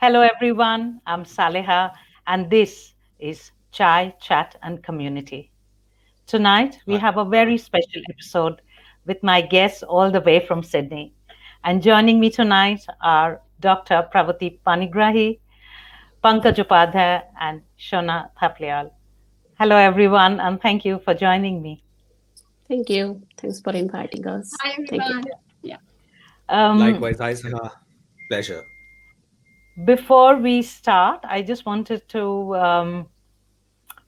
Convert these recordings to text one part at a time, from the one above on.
Hello, everyone. I'm Saleha, and this is Chai, Chat, and Community. Tonight, we Hi. have a very special episode with my guests all the way from Sydney. And joining me tonight are Dr. Pravati Panigrahi, Pankaj Upadhayay, and Shona Thapliyal. Hello, everyone, and thank you for joining me. Thank you. Thanks for inviting us. Hi Thank you. everyone. Yeah. Um, Likewise, hi Sana. Pleasure. Before we start, I just wanted to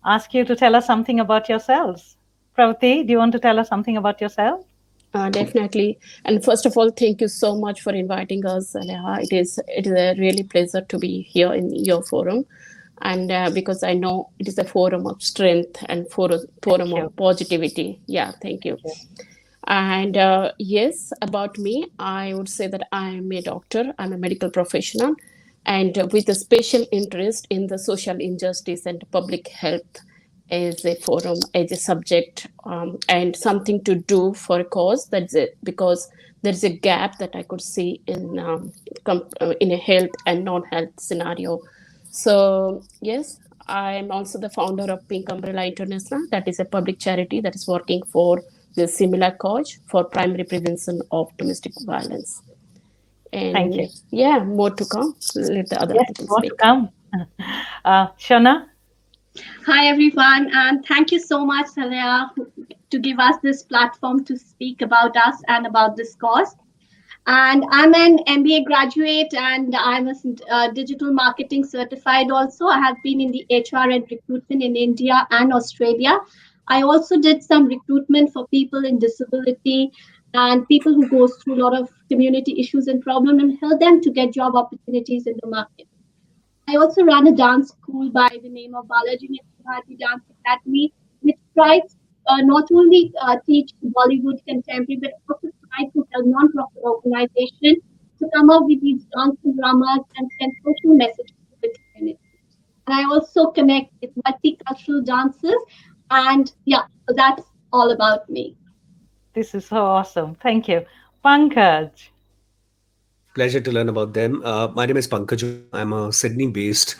ask you to tell us something about yourselves. Pravati, do you want to tell us something about yourself? Definitely. And first of all, thank you so much for inviting us, Aleha. It is a really pleasure to be here in your forum, and because I know it is a forum of strength and Thank forum you. of positivity. Yeah, thank you. Thank And yes, about me, I would say that I am a doctor. I'm a medical professional, and with a special interest in the social injustice and public health as a forum, as a subject, and something to do for a cause. That's it, because there's a gap that I could see in a health and non-health scenario. So yes, I am also the founder of Pink Umbrella International. That is a public charity that is working for the similar cause for primary prevention of domestic violence. thank you. And yeah, more to come. Let the other Yes, people more to speak. come. Shona, Hi everyone, and thank you so much, Talia, to give us this platform to speak about us and about this cause. And I'm an MBA graduate, and I'm a digital marketing certified. Also, I have been in the HR and recruitment in India and Australia. I also did some recruitment for people in disability and people who goes through a lot of community issues and problems and help them to get job opportunities in the market. I also run a dance school by the name of Balaji Bharati Dance Academy, which tries not only teach Bollywood contemporary, but also try to help non-profit organizations to come up with these dance and dramas and send social messages to the community. And I also connect with multicultural dancers, and yeah, so that's all about me. this is so awesome. Thank you. Pankaj, Pleasure to learn about them. My name is Pankaj. I'm a Sydney-based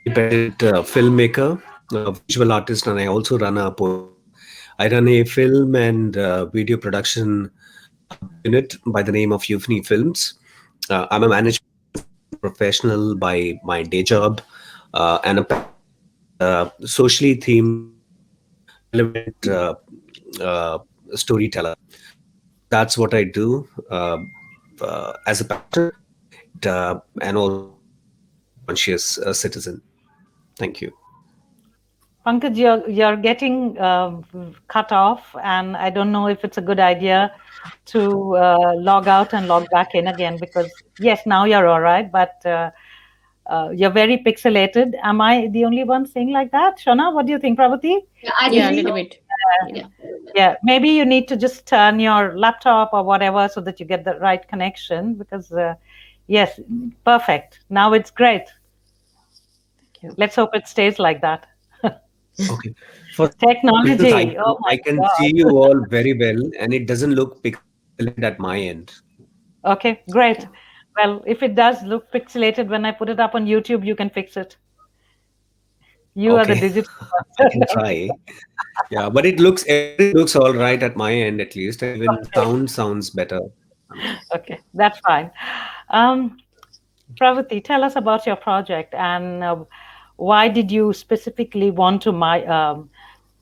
independent filmmaker, visual artist, and I also run a poetry. I run a film and video production unit by the name of Euphony Films. I'm a management consulting professional by my day job, and a passionate, socially themed, relevant uh, storyteller. So that's what I do as a passion, and also as a socially conscious citizen. Thank you. Pankaj, you're getting cut off, and I don't know if it's a good idea to log out and log back in again because yes, now you're all right, but you're very pixelated. Am I the only one saying like that? Shona, what do you think, Pravati? Yeah, I Yeah, think a little so. bit. Yeah. Yeah. Yeah, maybe you need to just turn your laptop or whatever so that you get the right connection because, yes, perfect. Now it's great. Thank you. Let's hope it stays like that. Okay. For some reasons, Technology. Oh my I can see you God. all very well, and it doesn't look pixelated at my end. Okay, great. Okay. Well, if it does look pixelated when I put it up on YouTube, you can fix it. You are the Okay, digital I person. can try. Yeah, but everything looks all right at my end at least, and even Okay, sound sounds better. okay, that's fine. Um, Pravati, tell us about your project and why did you specifically want to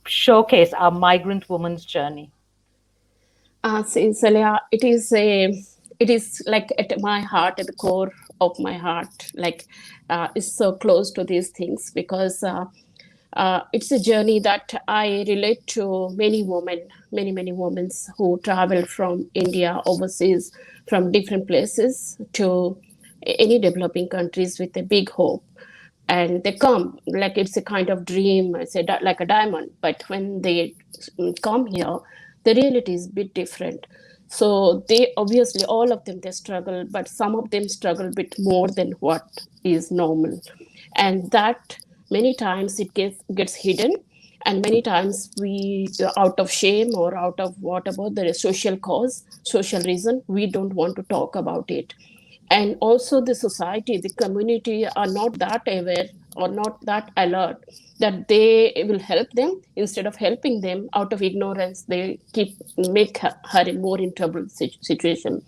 showcase our migrant woman's journey? Sincerely, it is like at my heart, at the core of my heart, like is so close to these things because it's a journey that I relate to many women, many women who travel from India overseas, from different places to any developing countries with a big hope, and they come like it's a kind of dream. It's like a diamond, but when they come here, the reality is a bit different. So they obviously, all of them, they struggle, but some of them struggle a bit more than what is normal, and that many times it gets hidden, and many times we, out of shame or out of whatever the social cause, social reason, we don't want to talk about it. And also the society, the community are not that aware or not that alert that they will help them. Instead of helping them, out of ignorance, they keep make her in more in trouble situation.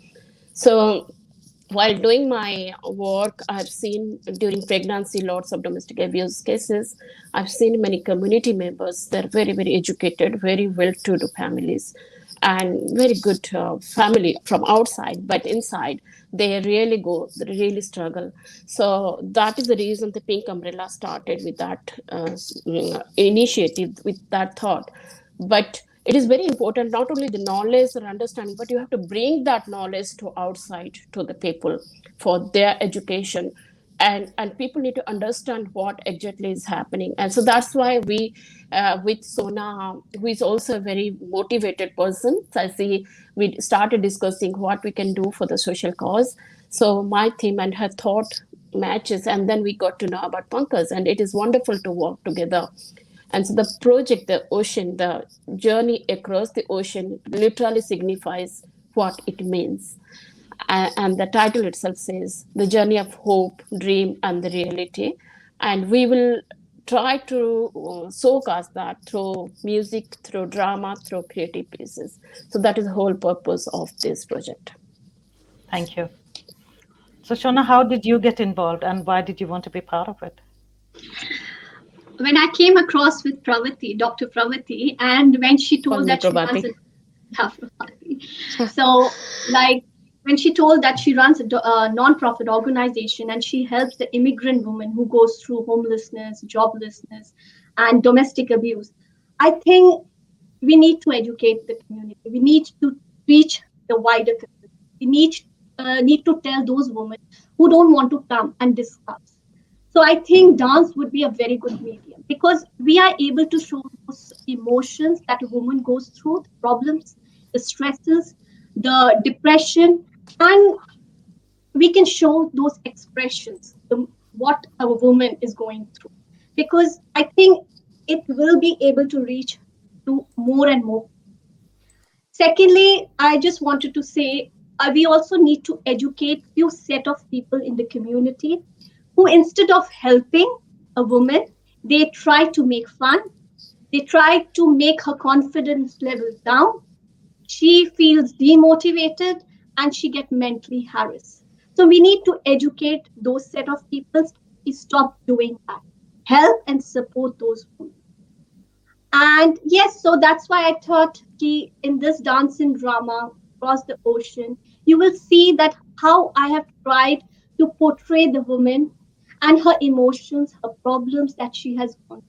So while doing my work, I've seen during pregnancy lots of domestic abuse cases. I've seen many community members. They're very, very educated, very well-to-do families, and very good family from outside, but inside they really struggle. So that is the reason the Pink Umbrella started with that initiative, with that thought. But it is very important, not only the knowledge or understanding, but you have to bring that knowledge to outside to the people for their education. And people need to understand what exactly is happening. And so that's why we with Sona, who is also a very motivated person, so I see we started discussing what we can do for the social cause. So my theme and her thought matches, and then we got to know about Pankaj, and it is wonderful to work together. And so the project, the ocean, the journey across the ocean literally signifies what it means. And the title itself says the journey of hope, dream, and the reality. And we will try to showcase that through music, through drama, through creative pieces. So that is the whole purpose of this project. Thank you. So, Shona, how did you get involved and why did you want to be part of it? When I came across with Pravati, Dr. Pravati, and when she Call told me that she runs Prabhati. a yeah, Pravati. So, like when she told that she runs a non-profit organization and she helps the immigrant woman who goes through homelessness, joblessness, and domestic abuse, I think we need to educate the community. We need to reach the wider community. We need to tell those women who don't want to come and discuss. So I think dance would be a very good medium because we are able to show those emotions that a woman goes through, the problems, the stresses, the depression, and we can show those expressions, what a woman is going through. Because I think it will be able to reach to more and more. Secondly, I just wanted to say we also need to educate few set of people in the community who instead of helping a woman, they try to make fun. They try to make her confidence level down. She feels demotivated and she get mentally harassed. So we need to educate those set of people to stop doing that. Help and support those women. And yes, so that's why I thought in this dance and drama across the ocean, you will see that how I have tried to portray the woman and her emotions, her problems that she has gone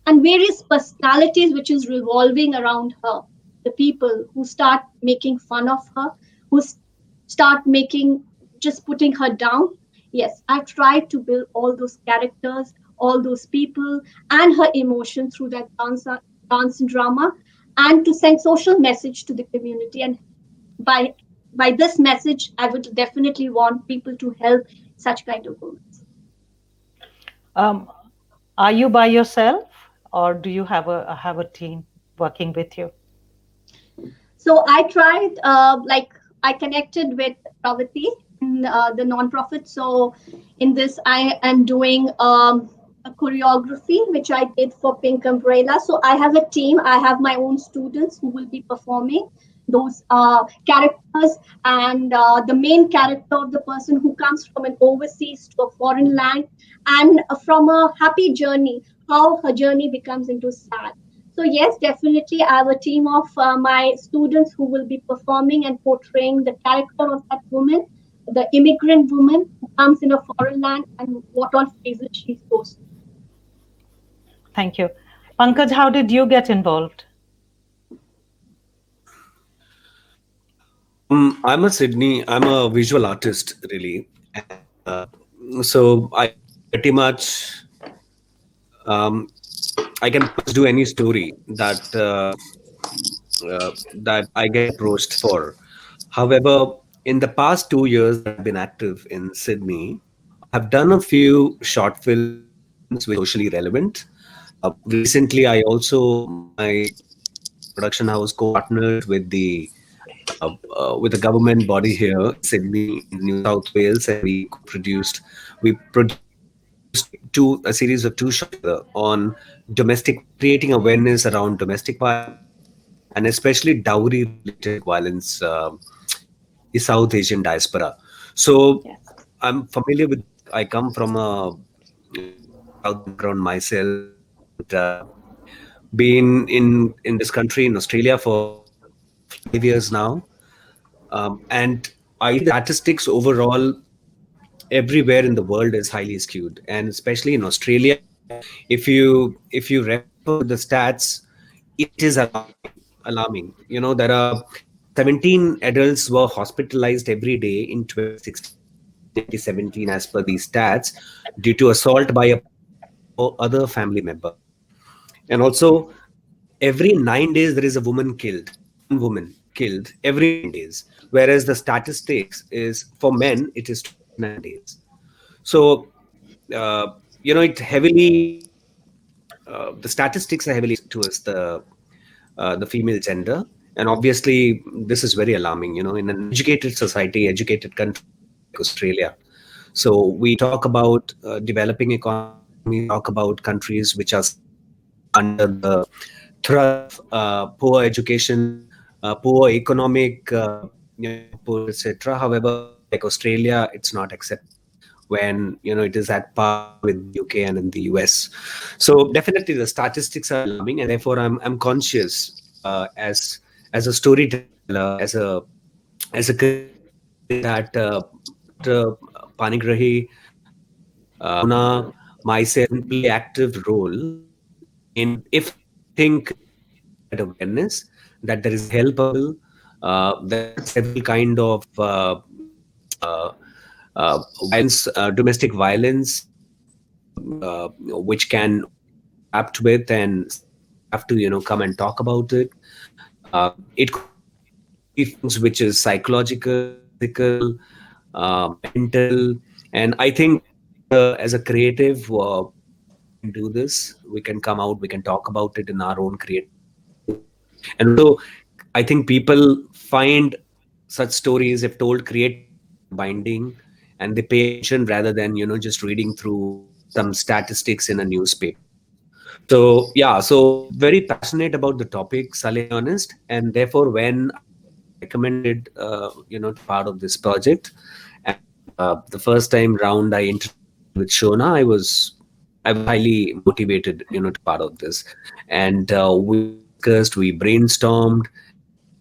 and various personalities which is revolving around her. The people who start making fun of her, who start making just putting her down. Yes, I've tried to build all those characters, all those people, and her emotion through that dance and drama, and to send social message to the community. And by by this message, I would definitely want people to help such kind of women. Um, are you by yourself or do you have a team working with you? So I tried, I connected with Pravati in the nonprofit. So in this, I am doing a choreography which I did for Pink Umbrella. So I have a team. I have my own students who will be performing those characters, and the main character of the person who comes from an overseas to a foreign land, and from a happy journey, how her journey becomes into sad. So yes, definitely, I have a team of my students who will be performing and portraying the character of that woman, the immigrant woman who comes in a foreign land, and what all phases she goes. Thank you. Pankaj, how did you get involved? I'm a visual artist, really. And so I pretty much, um, I can pretty much do any story that I get approached for. However, in the past 2 years that I've been active in Sydney, I have done a few short films which are socially relevant. Recently, I also my production house co-partnered with the with a government body here in Sydney and New South Wales, and we co-produced. We produced a series of two shorts together on creating awareness around domestic violence and especially dowry-related violence in the South Asian diaspora. So Yes. I'm familiar with this. I come from a South background myself, and been in this country in Australia for almost 5 years now. And I think the statistics overall everywhere in the world is highly skewed, and especially in Australia, if you refer to the stats, it is alarming. Alarming. You know, there are 17 adults were hospitalized every day in 2016 and 2017, as per these stats, due to assault by a partner or other family member. And also, every 9 days there is a woman killed, one woman killed every 9 days, whereas the statistics is for men it is 29 days. So uh, it heavily the statistics are heavily towards the female gender, and obviously this is very alarming. In an educated society, educated country like Australia. So we talk about developing economies. We talk about countries which are still under the thrust of poor education, poor economic, output, etc. However, a country like Australia, it's not accepted when it is at par with the UK and in the US. So definitely the statistics are alarming, and therefore I'm conscious as a storyteller, as a creative, that Dr. Panigrahi, Shona, myself can play active role in, if I think we can create that awareness that there is help available. There are several kind of violence, domestic violence, which can be tapped with, and somebody have to come and talk about it. It could be things which is psychological, physical, mental, and I think as a creative, we can do this. We can come out. We can talk about it in our own creative ways, and also I think people find such stories, if told creatively, more binding, and they pay attention rather than just reading through some statistics in a newspaper. So yeah, so very passionate about the topic, Saleh, honest, and therefore when I was recommended, to part of this project, and the first time round I interacted with Shona, I was highly motivated, to part of this, and we discussed, we brainstormed,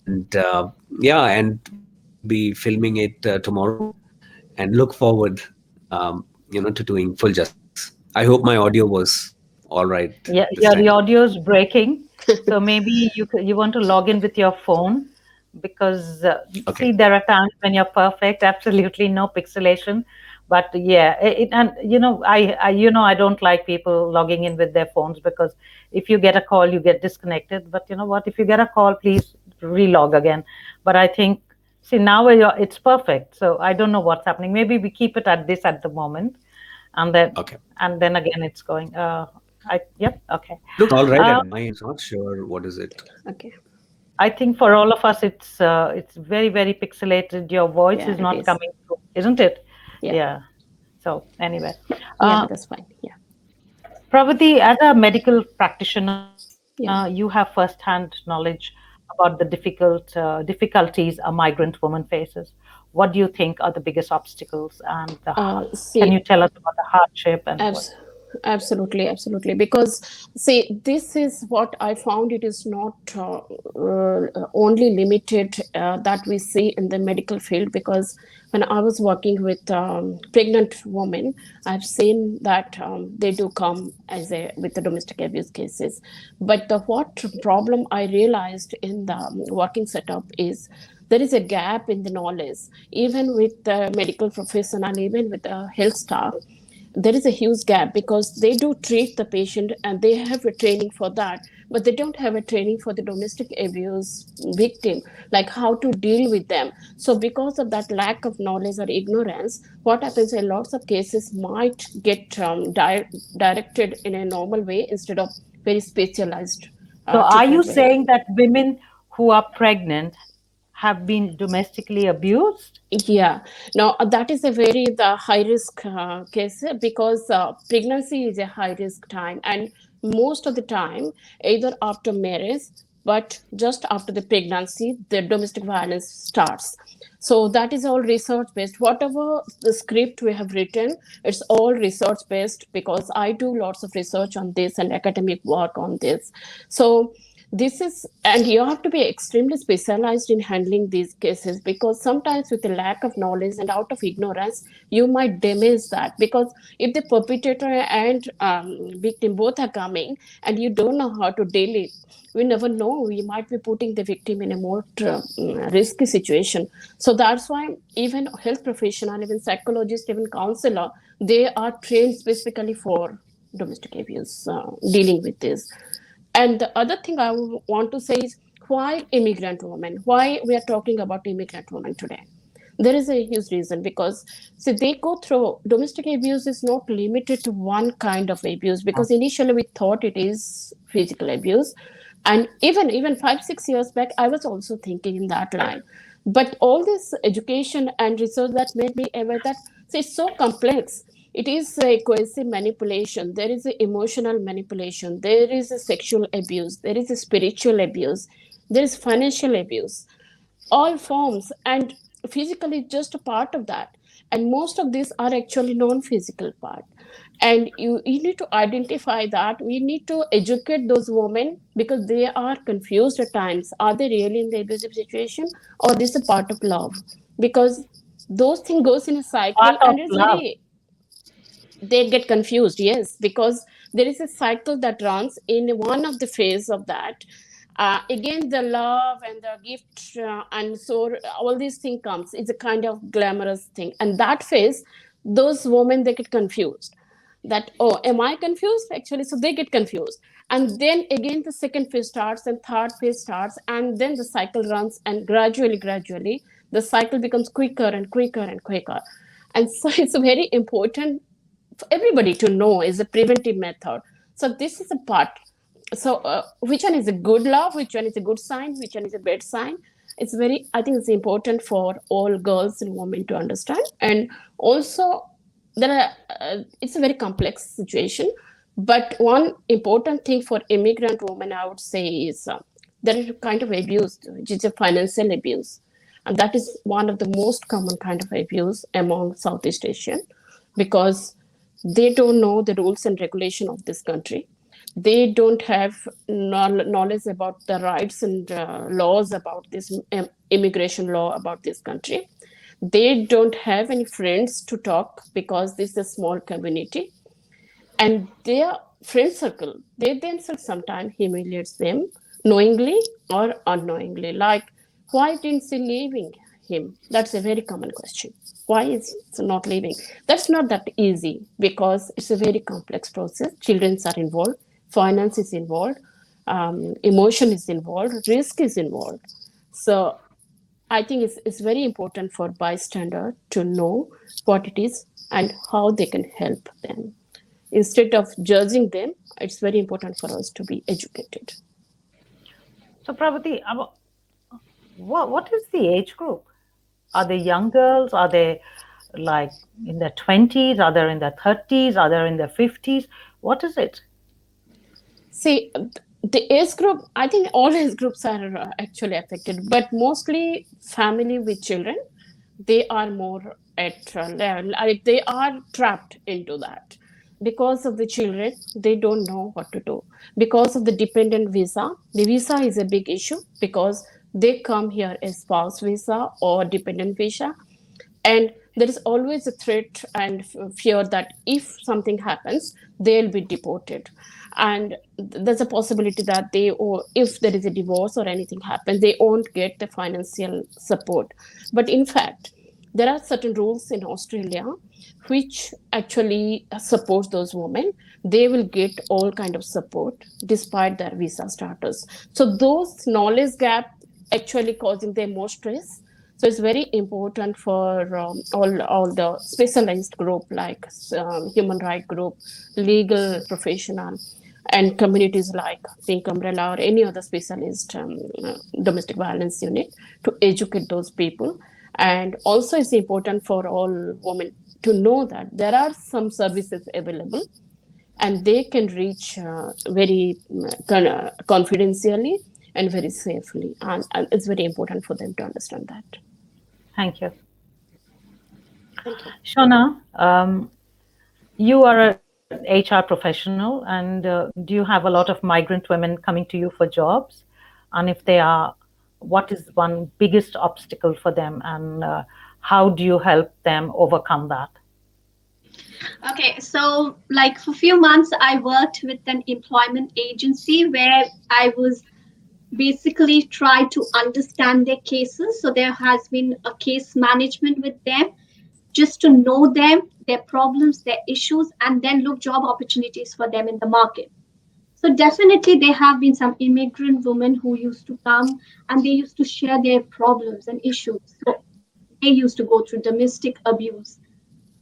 and and we will be filming it tomorrow, and look forward, to doing full justice. I hope my audio was all right Yeah, this your time. audio is breaking. So maybe you want to log in with your phone, because Okay. see, there are times when you're perfect, absolutely no pixelation. But yeah, and I don't like people logging in with their phones, because if you get a call, you get disconnected. But you know what? If you get a call, please relog again. But I think, see, now it's perfect. So I don't know what's happening. Maybe we keep it at this at the moment, and then Okay. again it's going. Yep, okay. It looks all right Uh, at my end. I'm not sure what is it. Okay. I think for all of us, it's very very pixelated. Your voice Yeah, is it not is. coming through, isn't it? Yeah. Yeah. So anyway, Yeah, uh, that's fine. Yeah. Pravati, as a medical practitioner, Yeah. you have first-hand knowledge about the difficulties a migrant woman faces. What do you think are the biggest obstacles, and can you See, tell us about the hardship and what? Abs- absolutely, absolutely. Because, see, this is what I found. It is not only limited that we see in the medical field. Because when I was working with pregnant women, I've seen that they do come as a with the domestic abuse cases. But the what problem I realized in the working setup is there is a gap in the knowledge, even with the medical professional, even with the health staff. There is a huge gap because they do treat the patient and they have a training for that, but they don't have a training for the domestic abuse victim, like how to deal with them. So because of that lack of knowledge or ignorance, what happens in lots of cases might get directed in a normal way instead of very specialized So are you treatment way. saying that women who are pregnant have been domestically abused? Yeah, now that is a very the high risk case, because pregnancy is a high risk time, and most of the time, either after marriage, but just after the pregnancy, the domestic violence starts. So that is all research based. Whatever the script we have written, it's all research based, because I do lots of research on this and academic work on this. So this is, and you have to be extremely specialized in handling these cases, because sometimes with the lack of knowledge and out of ignorance you might damage that, because if the perpetrator and victim both are coming and you don't know how to deal it, we never know, we might be putting the victim in a more risky situation. So that's why even health professional, even psychologist, even counselor, they are trained specifically for domestic abuse, dealing with this. And the other thing I want to say is, why immigrant women? Why we are talking about immigrant women today? There is a huge reason, because see, they go through domestic abuse is not limited to one kind of abuse, because initially we thought it is physical abuse, and even 5 6 years back I was also thinking in that line. But all this education and research that made me aware that, see, it's so complex. It is a coercive manipulation, there is a emotional manipulation, there is a sexual abuse, there is a spiritual abuse, there is financial abuse, all forms, and physical is just a part of that. And most of these are actually non-physical part, and you need to identify that. We need to educate those women, because they are confused at times, are they really in the abusive situation, or this is a part of love? Because those things goes in a cycle, Part of and it's love. very, they get confused, yes, because there is a cycle that runs in one of the phase of that. Again, the love and the gift, and so all these things comes, it's a kind of glamorous thing, and that phase, those women, they get confused, that, oh, am I confused actually? So they get confused, and then again the second phase starts and third phase starts, and then the cycle runs, and gradually the cycle becomes quicker and quicker and quicker. And so it's very important for everybody to know, is a preventive method. So this is a part. So which one is a good love, which one is a good sign, which one is a bad sign? It's very, I think it's important for all girls and women to understand. And also there are, it's a very complex situation, but one important thing for immigrant women, I would say, is there is a kind of abuse which is a financial abuse, and that is one of the most common kind of abuse among Southeast Asian, because they don't know the rules and regulation of this country. They don't have knowledge about the rights and laws about this, immigration law about this country. They don't have any friends to talk, because this is a small community, and their friend circle, they themselves sometimes humiliates them, knowingly or unknowingly. Like, why didn't she leaving him? That's a very common question. Why is she not leaving? That's not that easy, because it's a very complex process. Children are involved, finance is involved, emotion is involved, risk is involved. So I think it's very important for bystander to know what it is and how they can help them. Instead of judging them, it's very important for us to be educated. So, Pravati, what is the age group? Are they young girls? Are they like in their 20s? Are they in their 30s? Are they in their 50s? What is it? See, the age group, I think all age groups are actually affected, but mostly family with children, they are more at level, like they are trapped into that. Because of the children, they don't know what to do. Because of the dependent visa, the visa is a big issue, because they come here as spouse visa or dependent visa, and there is always a threat and fear that if something happens, they'll be deported. And there's a possibility that they, or if there is a divorce or anything happens, they won't get the financial support. But in fact, there are certain rules in Australia which actually support those women. They will get all kind of support despite their visa status. So those knowledge gap actually causing them more stress. So it's very important for all the specialized group, like human right group, legal professional, and communities like Pink Umbrella or any other specialist domestic violence unit to educate those people. And also, it's important for all women to know that there are some services available and they can reach very confidentially and very safely. And it's very important for them to understand that. Thank you. Thank you. Shona, you are an HR professional, and do you have a lot of migrant women coming to you for jobs? And if they are, what is one biggest obstacle for them, and how do you help them overcome that? Okay, so like for a few months, I worked with an employment agency where I was basically try to understand their cases. So there has been a case management with them just to know them, their problems, their issues, and then look job opportunities for them in the market. So definitely there have been some immigrant women who used to come and they used to share their problems and issues. So they used to go through domestic abuse,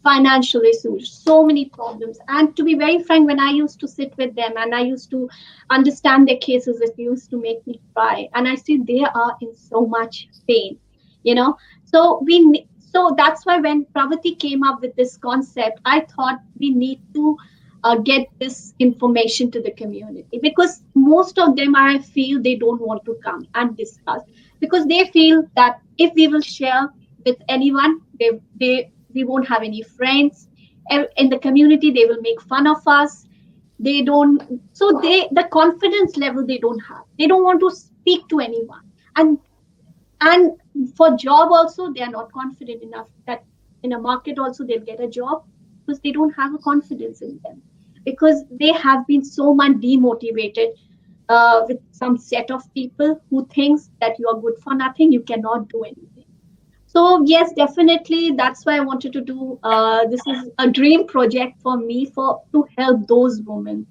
financial issues, so many problems. And to be very frank, when I used to sit with them and I used to understand their cases, it used to make me cry. And I see they are in so much pain, you know. So that's why when Pravati came up with this concept, I thought we need to get this information to the community because most of them, I feel, they don't want to come and discuss because they feel that if we will share with anyone, they we won't have any friends in the community. They will make fun of us. They don't. So they the confidence level they don't have. They don't want to speak to anyone. And for job also, they are not confident enough that in a market also they'll get a job because they don't have a confidence in them because they have been so much demotivated with some set of people who thinks that you are good for nothing, you cannot do anything. So yes, definitely. That's why I wanted to do. This is a dream project for me for to help those women,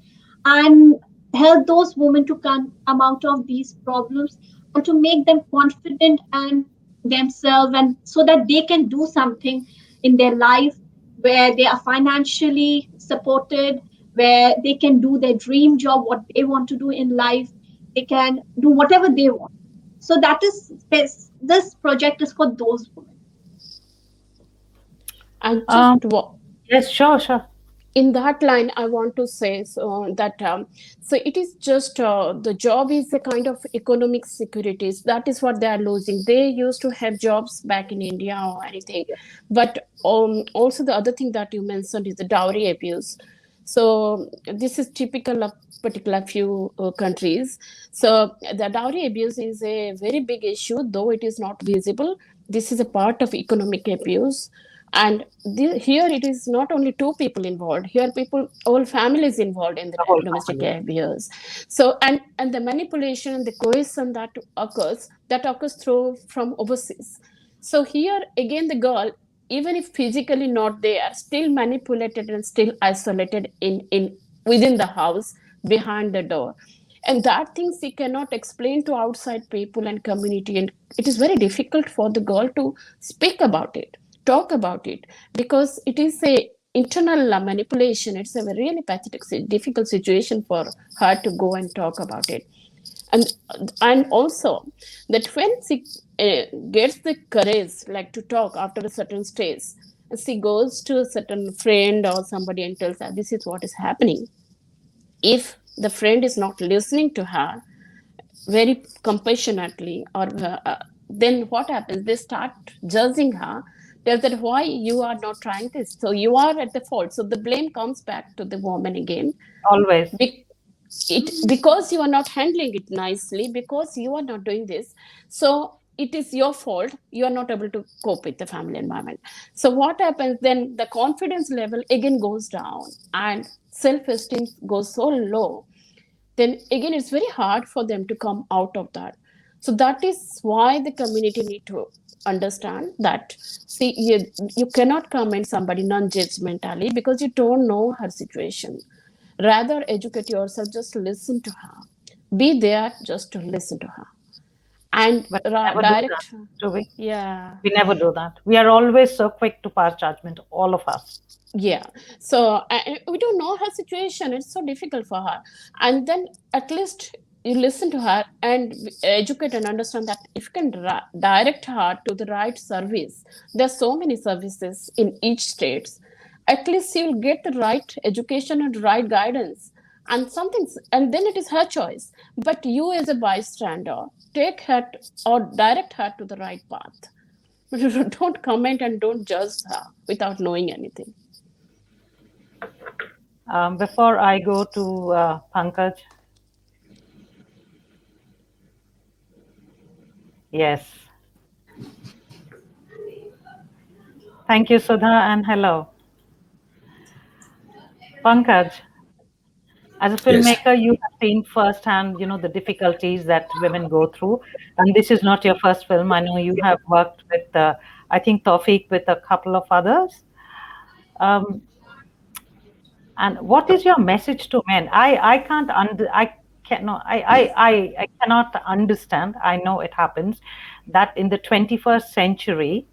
and help those women to come out of these problems and to make them confident and themselves, and so that they can do something in their life where they are financially supported, where they can do their dream job, what they want to do in life. They can do whatever they want. So that is this project is for those women. And just Um, yes, sure, sure. in that line I want to say so that so it is just the job is a kind of economic securities. That is what they are losing. They used to have jobs back in India or anything. But also the other thing that you mentioned is the dowry abuse. So this is typical of particular few countries. So the dowry abuse is a very big issue, though it is not visible. This is a part of economic abuse. And here it is not only two people involved. Here people, whole families involved in the The whole domestic family. abuse. So and the manipulation and the coercion that occurs through from overseas. So here again the girl, even if physically not there, still manipulated and still isolated in within the house, behind the door. And that things he cannot explain to outside people and community, and it is very difficult for the girl to speak about it, talk about it, because it is a internal manipulation. It's a really pathetic difficult situation for her to go and talk about it. and and also that when she gets the courage like to talk after a certain stage, she goes to a certain friend or somebody and tells her this is what is happening. If the friend is not listening to her very compassionately, or then what happens, they start judging her, tell that why you are not trying this, so you are at the fault. So the blame comes back to the woman again. Always. Because you are not handling it nicely, because you are not doing this, so it is your fault. You are not able to cope with the family environment. So what happens then, the confidence level again goes down and self-esteem goes so low. Then again it's very hard for them to come out of that. So that is why the community need to understand that, see, you cannot comment somebody non-judgmentally because you don't know her situation. Rather educate yourself, just listen to her, be there just to listen to her. and But we never do that, direct. do we? Yeah. We never do that. We are always so quick to pass judgment, all of us. Yeah. So we don't know her situation. It's so difficult for her. And then at least you listen to her and educate and understand that if you can direct her to the right service, there's so many services in each state. At least she will get the right education and right guidance. And something, and then it is her choice. But you, as a bystander, take her or direct her to the right path. Don't comment and don't judge her without knowing anything. Before I go to Pankaj, yes. Thank you, Sudha, and hello. Pankaj, as a Yes. filmmaker, you have seen firsthand, the difficulties that women go through. And this is not your first film. I know you have worked with, I think, Tawfiq with a couple of others. Um, and what is your message to men? I can't under I cannot I cannot understand. I know it happens that in the 21st century,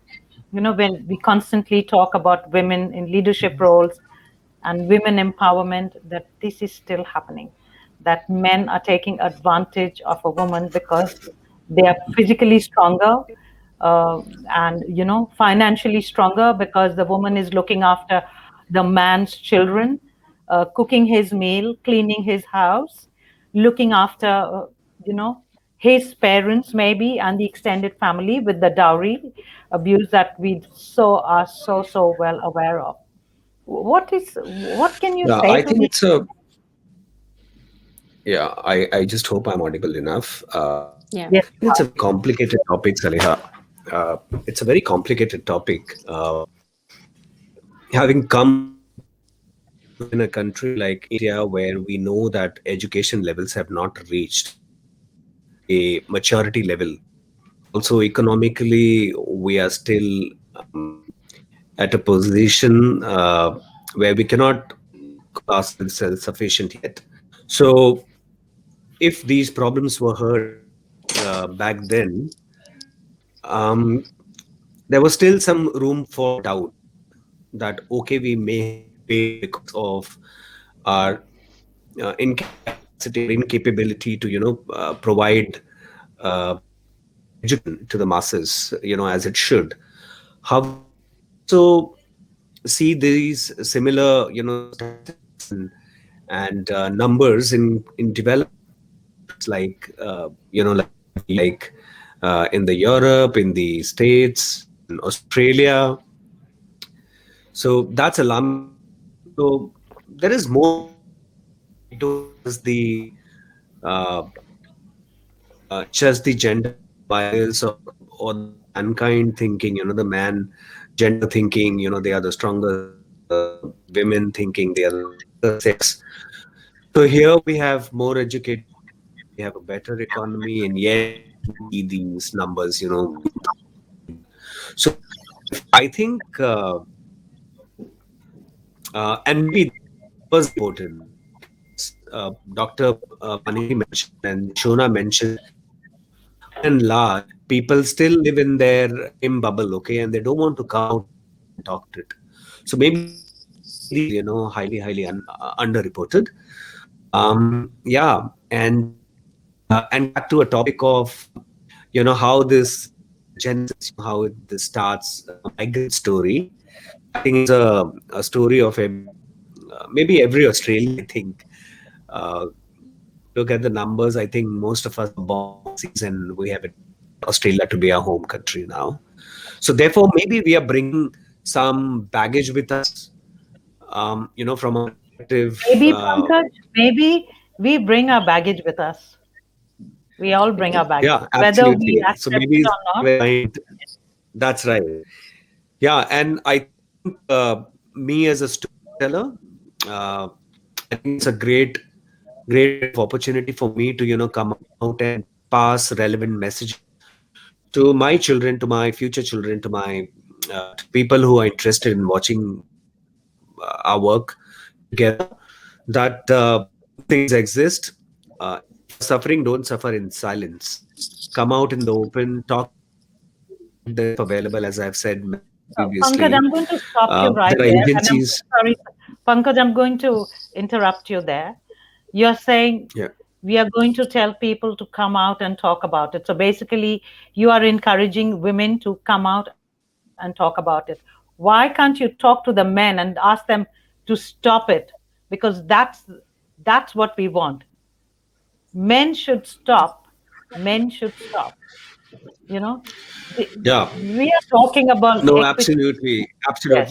when we constantly talk about women in leadership roles and women empowerment, that this is still happening, that men are taking advantage of a woman because they are physically stronger, uh, and financially stronger, because the woman is looking after the man's children, cooking his meal, cleaning his house, looking after you know his parents maybe, and the extended family, with the dowry abuse that we are so well aware of. What can you Yeah, say I to think the? it's a yeah. I just hope I'm audible enough. Yeah. Yes, I think it's a very complicated topic, Saliha. It's a very complicated topic. Having come to live in a country like India, where we know that education levels have not reached a maturity level, and also economically, we are still at a position where we cannot call ourselves self-sufficient yet. So, if these problems were heard back then, um, there was still some room for doubt that okay, we may have failed because of our incapacity or incapability to provide education to the masses, as it should. However, we also see these similar statistics and numbers in developed countries like like in the Europe, in the States, in Australia. So that's alarming to me. So there is more to it. Don't uh, just the gender bias or the mankind thinking. The man gender thinking. They are the stronger sex, or the women thinking they are the weaker sex. So here we have more educated women, we have a better economy, and yet we see these numbers, going down. So I think, and maybe these numbers are important, as Dr. Panigrahi mentioned and Shona mentioned, that by and large, people still live in their same bubble, okay, and they don't want to come out and talk to it. So maybe these numbers are, highly underreported. Yeah, and back to a topic of how the genesis, how this starts, a migrant story. I think it's a story of maybe every Australian. I think if we look at the numbers, I think most of us were born overseas, and we have adopted Australia to be our home country now. So therefore, maybe we are bringing some baggage with us, from our respective. Maybe, Pankaj, maybe we bring our baggage with us. We all bring our baggage, Yeah, whether we absolutely. So accept maybe it it's or better not. when mind. That's right. Yeah, and I think me as a storyteller, uh, I think it's a great kind of opportunity for me to come out and pass relevant messages to my children, to my future children, to the people who are interested in watching our work together. That these things exist. suffering, don't suffer in silence. Come out in the open, talk to people, get the help available, as I've said many times Pankaj, previously. I'm going to stop you right There are there, and I'm agencies. sorry, Pankaj, I'm going to interrupt you there. You're saying Yeah. we are going to tell people to come out and talk about it. So basically, you are encouraging women to come out and talk about it. Why can't you talk to the men and ask them to stop it? Because that's what we want. Men should stop. Men should stop. You know, Yeah. we are talking about No, equity. absolutely. Yes. Absolutely. I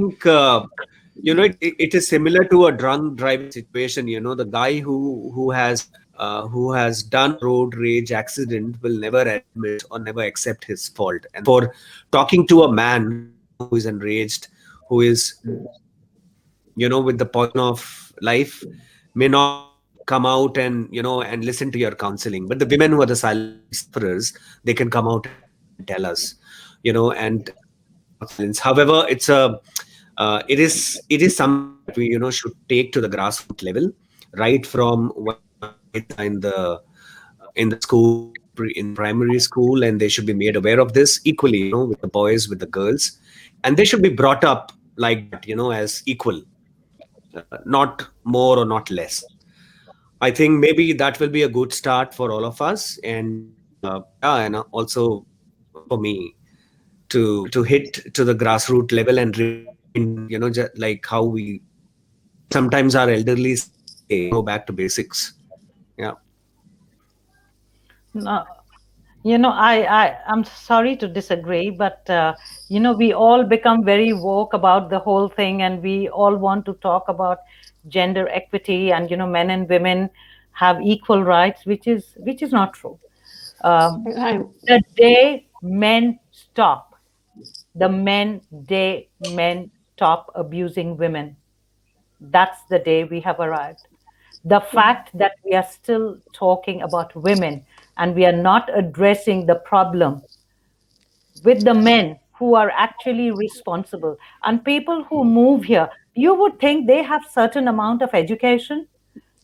think, it is similar to a drunk driving situation. The guy who has done a road rage accident will never admit or never accept his fault. And therefore, talking to a man who is enraged, who is drunk, with the poison of life, may not come out and and listen to your counseling. But the women who are the silent sufferers, they can come out and tell us, and it's not silence. However, it is something that we should take to the grassroots level, right from when our kids are in the school, in the primary school, and they should be made aware of this equally, with the boys, with the girls, and they should be brought up like that, as equal, not more or not less. I think maybe that will be a good start for all of us, and yeah, and also for me to hit to the grassroots level and remind, like how we sometimes our elderly say, go back to basics. Yeah. No, I'm sorry to disagree, but we all become very woke about the whole thing, and we all want to talk about gender equity, and men and women have equal rights, which is not true. Um, I, the day men stop, the men stop abusing women, that's the day we have arrived. The fact that we are still talking about women and we are not addressing the problem with the men who are actually responsible and people who move here, you would think they have certain amount of education,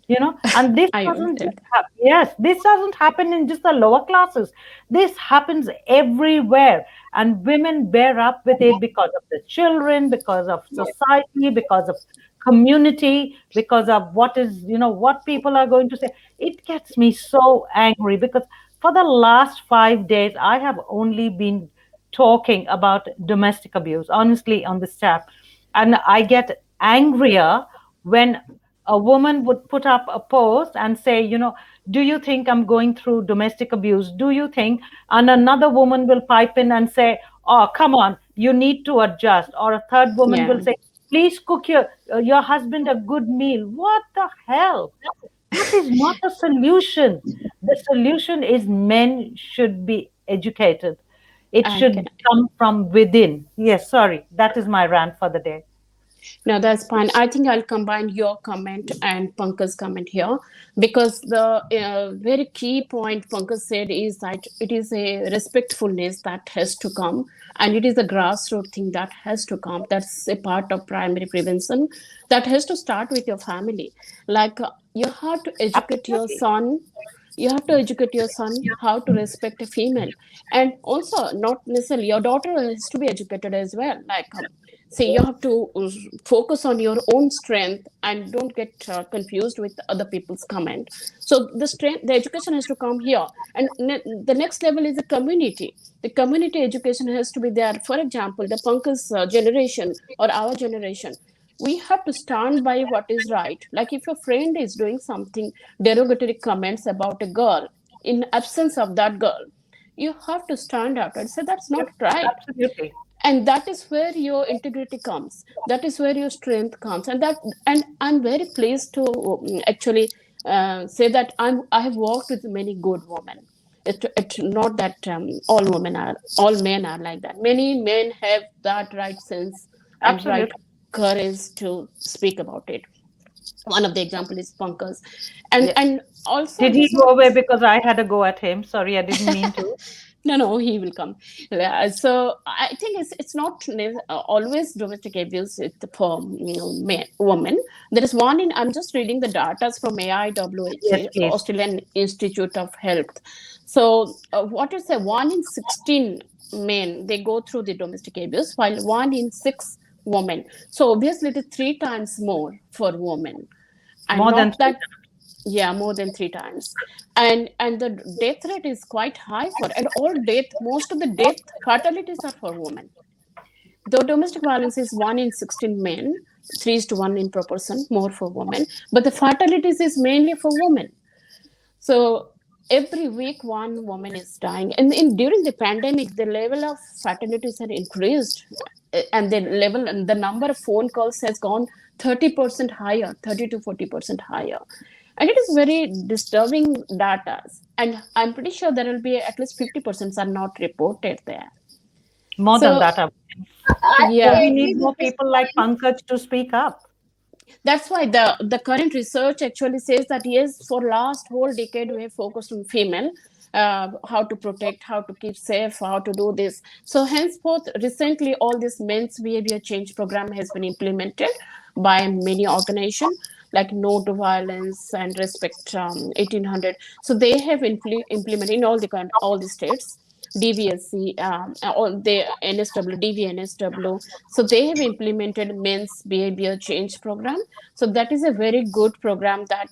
and this I doesn't tell. just yes, this doesn't happen in just the lower classes. This happens everywhere, and women bear up with it because of the children, because of society, because of community, because of what people are going to say. It gets me so angry because for the last 5 days I have only been talking about domestic abuse, honestly, on the staff, and I get angrier when a woman would put up a post and say, do you think I'm going through domestic abuse? Do you think? And another woman will pipe in and say, oh, come on, you need to adjust. Or a third woman will Yeah, say, please cook your husband a good meal. What the hell? That is not a solution. The solution is men should be educated. It I can. should come from within. Yes, sorry. That is my rant for the day. No, that's fine. I think I'll combine your comment and Pankaj's comment here, because the very key point Pankaj said is that it is a respectfulness that has to come, and it is a grassroots thing that has to come. That's a part of primary prevention that has to start with your family. Like, you have to educate your Absolutely. son. You have to educate your son how to respect a female, and also not necessarily your daughter has to be educated as well. Like, see, you have to focus on your own strength and don't get confused with other people's comment. So the education has to come here, and the next level is the community. The community education has to be there. For example, the Pankaj generation or our generation, we have to stand by what is right. Like, if your friend is doing something derogatory comments about a girl, in absence of that girl, you have to stand out and say that's not Yep, right. absolutely. And that is where your integrity comes, that is where your strength comes. And I'm very pleased to actually say that I have worked with many good women. It's not that all men are like that. Many men have that right sense and right Absolutely. courage to speak about it. One of the example is Pankaj. and Yeah. and also Did it he is go not. away because I had a go at him? Sorry, I didn't mean to. No, no, he will come. So I think it's not always domestic abuse for women. There is one in. I'm just reading the data from Yes, AIWH, please. Australian Institute of Health. So what is a 1 in 16 men they go through the domestic abuse, while 1 in 6 women. So obviously it is 3 times more for women, and More than not three that. times. Yeah, more than 3 times. And the death rate is quite high for, and all death, most of the death fatalities are for women. Though domestic violence is 1 in 16 men, 3 is to 1 in proportion more for women, but the fatalities is mainly for women. So every week one woman is dying, and during the pandemic the level of fatalities had increased, and the level and the number of phone calls has gone 30% higher, 30 to 40% higher. And it is very disturbing data, and I'm pretty sure there will be at least 50% are not reported there. More than So that, I would think. I But yeah, we agree need with more this people like point. Pankaj to speak up. that's why the current research actually says that yes, for last whole decade we have focused on female, how to protect, how to keep safe, how to do this. So henceforth recently all this men's behavior change program has been implemented by many organizations, like no to violence and respect 1800. So they have implemented in all the states, DVSC, all the NSW, DVNSW. So they have implemented men's behavior change program. So that is a very good program that,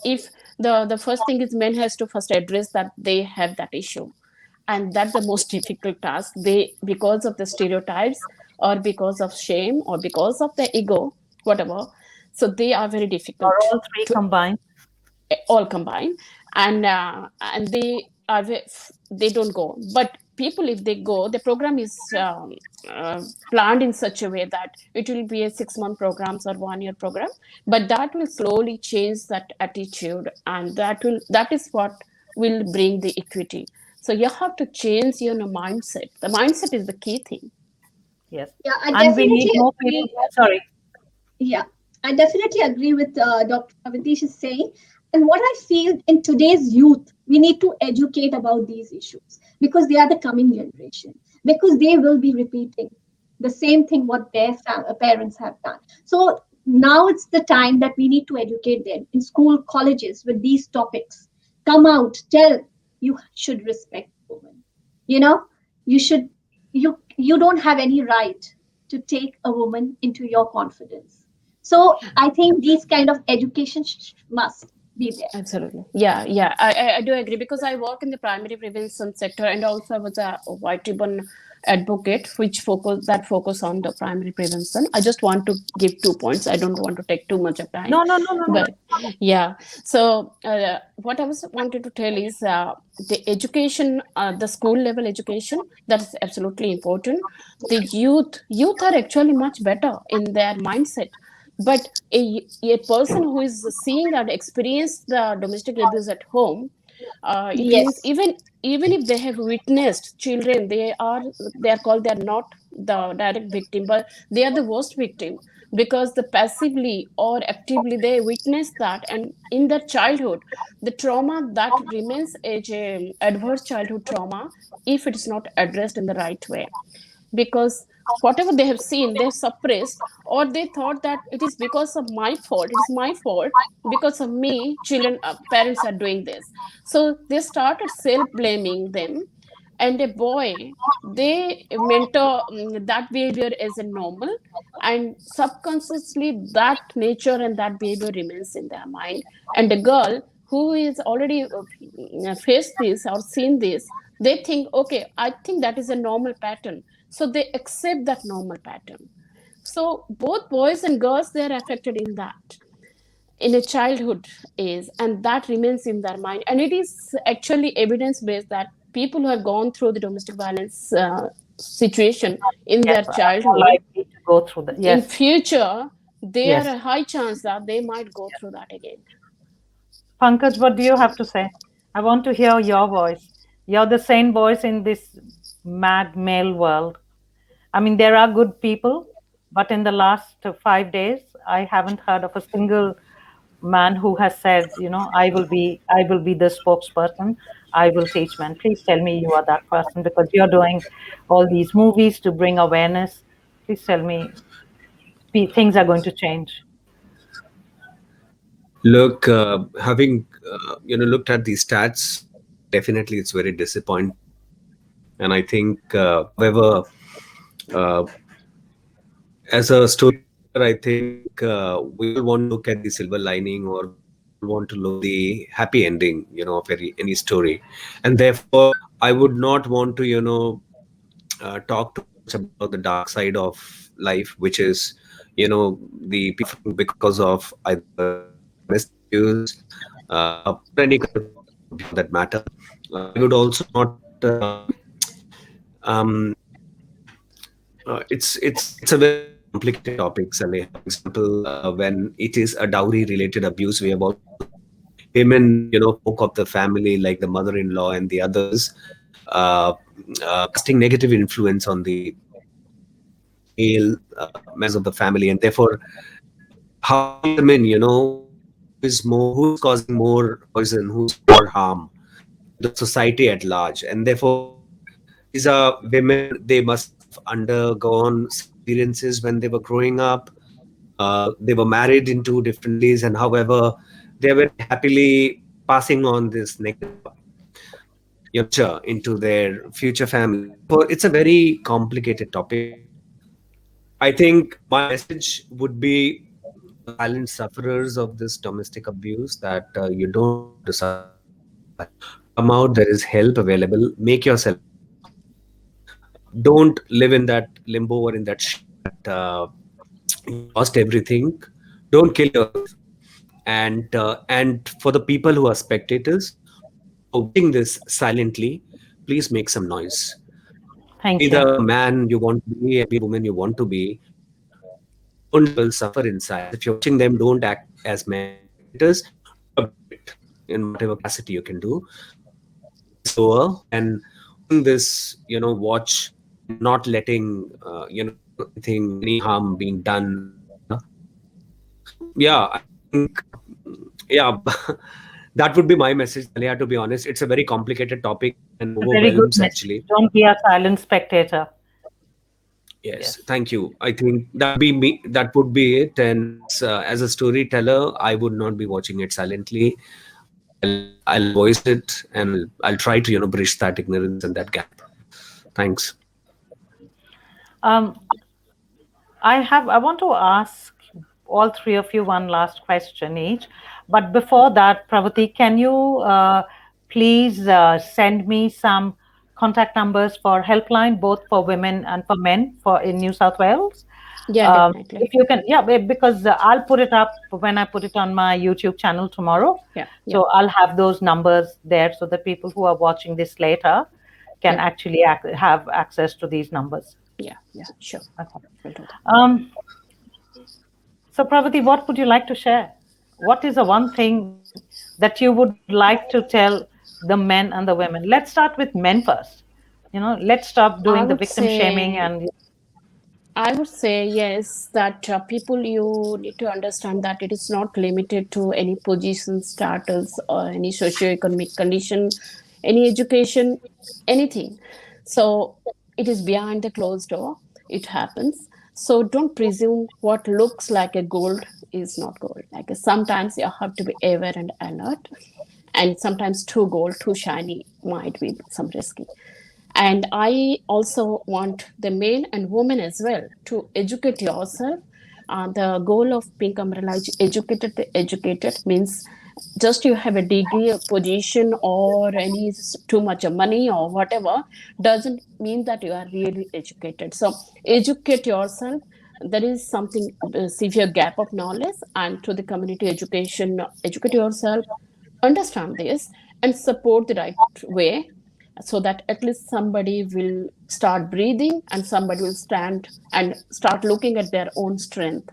if the first thing is men has to first address that they have that issue, and that's the most difficult task. They, because of the stereotypes or because of shame or because of the ego, whatever, so they are very Or difficult all three to combined. all combined. And they don't go, but people, if they go, the program is planned in such a way that it will be a 6 month programs or 1 year program, but that will slowly change that attitude, and that is what will bring the equity. So you have to change your mindset. The mindset is the key thing. Yes. Yeah, I And we need definitely more people. agree. Sorry. Yeah, I definitely agree with Dr. Avatish is saying. And what I feel in today's youth, we need to educate about these issues because they are the coming generation, because they will be repeating the same thing what their parents have done. So now it's the time that we need to educate them in school, colleges with these topics. Come out, tell you should respect women. You know, you should you don't have any right to take a woman into your confidence. So I think these kind of education must be there. Absolutely. Yeah, yeah. I do agree because I work in the primary prevention sector, and also I was a white ribbon advocate, which focus on the primary prevention. I just want to give 2 points. I don't want to take too much of time, No, no, no, no, no. but yeah. So what I was wanted to tell is the education, the school level education, that is absolutely important. The youth are actually much better in their mindset, but a person who is seeing and experienced the domestic abuse at home, it means Yes, even if they have witnessed children, they are called, they are not the direct victim, but they are the worst victim, because the passively or actively they witness that, and in their childhood the trauma that remains as a adverse childhood trauma if it is not addressed in the right way. Because whatever they have seen they suppressed, or they thought that it is because of my fault, it is my fault, because of me children, parents are doing this. So they started self blaming them, and a boy, they mentor that behavior as a normal, and subconsciously that nature and that behavior remains in their mind. And a girl who is already faced this or seen this, they think, okay, I think that is a normal pattern, so they accept that normal pattern. So both boys and girls, they are affected in that, in a childhood age, and that remains in their mind. And it is actually evidence based that people who have gone through the domestic violence situation in Yes, their are more childhood, likely to go through that. in Yes, future there are yes. a high chance that they might go through that again. Pankaj, what do you have to say? I want to hear your voice. You're the sane voice in this mad male world. I mean, there are good people, but in the last 5 days, I haven't heard of a single man who has said, I will be the spokesperson. I will teach men. Please tell me you are that person because you're doing all these movies to bring awareness. Please tell me things are going to change. Look, having looked at these stats, definitely it's very disappointing. And I think, however, uh, as a storyteller, I think we all want to look at the silver lining, or we all want to look at the happy ending, of any story. And therefore, I would not want to, talk too much about the dark side of life, which is, the people suffering because of either domestic abuse, or any kind of domestic abuse for that matter. I would also not. Um, it's a very complicated topic, Saleha. For example, when it is a dowry related abuse, we have also seen women, folk of the family like the mother-in-law and the others, uh, casting negative influence on the male members of the family, and therefore how do we determine, who is causing more poison, who's more harm to the society at large? And therefore, these are women, they must have undergone some experiences when they were growing up. They were married into different families, and however, they're very happily passing on this negative culture into their future family. And therefore, it's a very complicated topic. I think my message would be for the silent sufferers of this domestic abuse that you don't have to suffer in silence. Come out, there is help available. Make yourself available. Don't live in that limbo or in that shame that you lost everything. Don't kill yourself. And for the people who are spectators, who are watching this silently, please make some noise. Be Thank you. the man you want to be and be the woman you want to be. Don't let people suffer in silence. If you're watching them, don't act as men or spectators. Do a bit in whatever capacity you can do. Be a whistleblower and watching this, watch and not letting, anything, any harm being done to each other. So, yeah, I think, yeah, that would be my message, Talia, to be honest. It's a very complicated topic and A very good overwhelms message. actually. Don't be a silent spectator. Yes, Yes. thank you. I think that be me. That would be it. And as a storyteller, I would not be watching it silently. I'll voice it, and I'll try to bridge that ignorance and that gap. Thanks. Um, I want to ask all three of you one last question each. But before that, Pravati, can you please send me some contact numbers for helpline, both for women and for men, for in New South Wales? Yeah, definitely. If you can, yeah, because I'll put it up when I put it on my YouTube channel tomorrow. Yeah, yeah, So I'll have those numbers there so that people who are watching this later can yeah, actually have access to these numbers. yeah, yeah. Sure, Okay. we'll do that. Um, so, Pravati, what would you like to share? What is the one thing that you would like to tell the men and the women? Let's start with men first. Let's stop doing the I would victim shaming say and I would say yes, that people, you need to understand that it is not limited to any position, status, or any socioeconomic condition, any education, anything. So it is behind the closed door. It happens. So don't presume what looks like a gold is not gold. Like sometimes you have to be aware and alert, and sometimes too gold, too shiny might be some risky. And I also want the men and women as well to educate yourself. The goal of Pink Umbrella is educated to educated means just you have a degree, a position, or any too much of money or whatever doesn't mean that you are really educated. So educate yourself. There is something severe gap of knowledge, and to the community education, educate yourself, understand this, and support the right way, so that at least somebody will start breathing and somebody will stand and start looking at their own strength,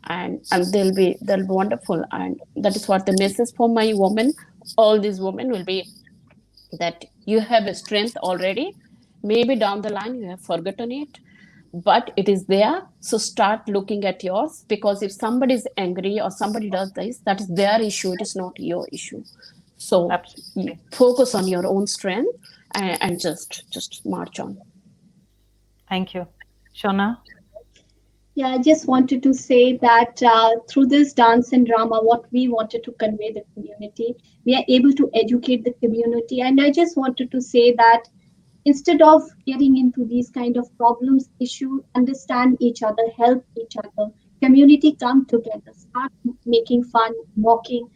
and they'll be wonderful. And that is what the message for my woman, all these women will be, that you have a strength already. Maybe down the line you have forgotten it, but it is there. So start looking at yours, because if somebody is angry or somebody does this, that is their issue, it is not your issue. So Absolutely. focus on your own strength, and just march on. Thank you. Shona? Yeah, I just wanted to say that through this dance and drama, what we wanted to convey the community, we are able to educate the community. And I just wanted to say that instead of getting into these kind of problems, issue, understand each other, help each other, community come together, start making fun, mocking.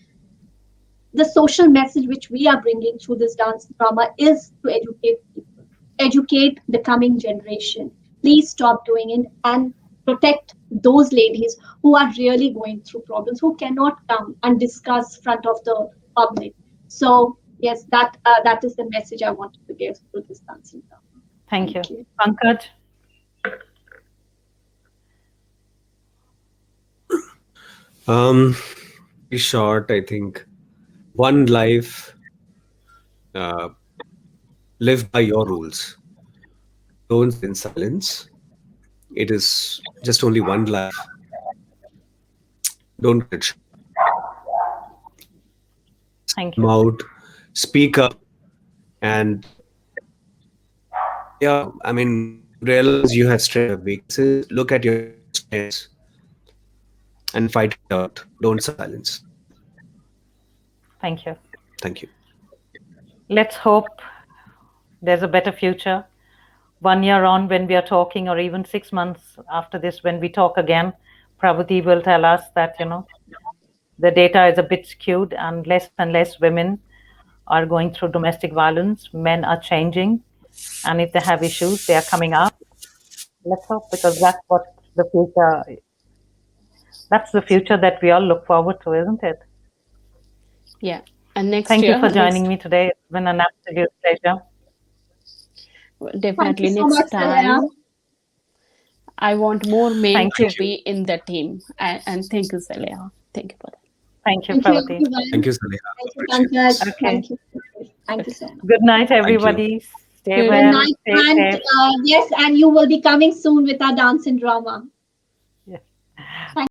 The social message which we are bringing through this dance drama is to educate people, educate the coming generation. Please stop doing it and protect those ladies who are really going through problems, who cannot come and discuss front of the public. So yes, that is the message I wanted to give through this dancing drama. Thank Thank you. you. Pankaj? Um, Very short, I think. One life, uh, live by your rules. Don't sit in silence. It is just only one life. Don't cut it short. Thank Come you. out, speak up, and yeah, I mean, when you realize you have strengths, you have weaknesses, look at your strengths and fight it out. Don't silence. Thank you. Thank you. Let's hope there's a better future. 1 year on, when we are talking, or even 6 months after this, when we talk again, Pravati will tell us that, the data is a bit skewed and less women are going through domestic violence. Men are changing. And if they have issues, they are coming up. Let's hope, because that's the future that we all look forward to, isn't it? Yeah. And next Thank you year, for joining me today. It's been an absolute pleasure. Thank you definitely so much, next Sarah. time, I want more men Thank to you. be in the team. And thank you, Celia. Thank you for that. Thank you, Thank you, Pravati. everyone. Thank you, Saleha. Thank you, Appreciate Pankaj. this. Okay. Thank you. Thank you Okay. so much. Good night, Thank you. everybody. Stay Good Good well, night. stay And safe. yes, and you will be coming soon with our dance and drama. Yeah. Thank